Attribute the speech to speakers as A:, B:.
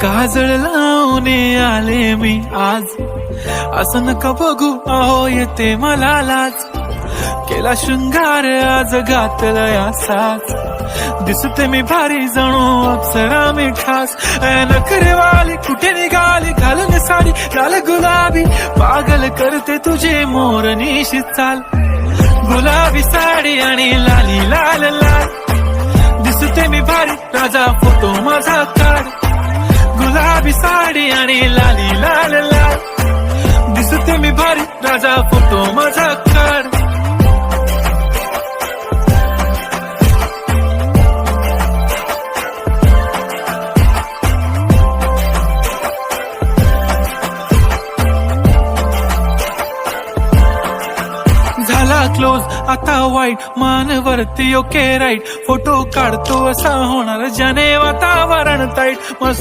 A: काजळ लावून आले मी आज, असं नका बघू अहो येते मला लाज. केला शृंगार आज घातला साज, दिसते मी भारी जणू अप्सरा मी खास. नखरेवाली कुठे निघाली घालून साडी लाल गुलाबी, पागल करते तुझे मोरनीशी चाल. गुलाबी साडी आणि लाली लाल लाल, दिसते मी भारी राजा फोटो माझा काढ. गुलाबी साडी आणि लाली लाल लाल, दिसते मी भारी राजा फोटो माझा काढ. झाला क्लोज आता वाईट, मानवरती ओके राईट, फोटो काढतो असा होणार ज्याने वातावरण ताईट. मस्त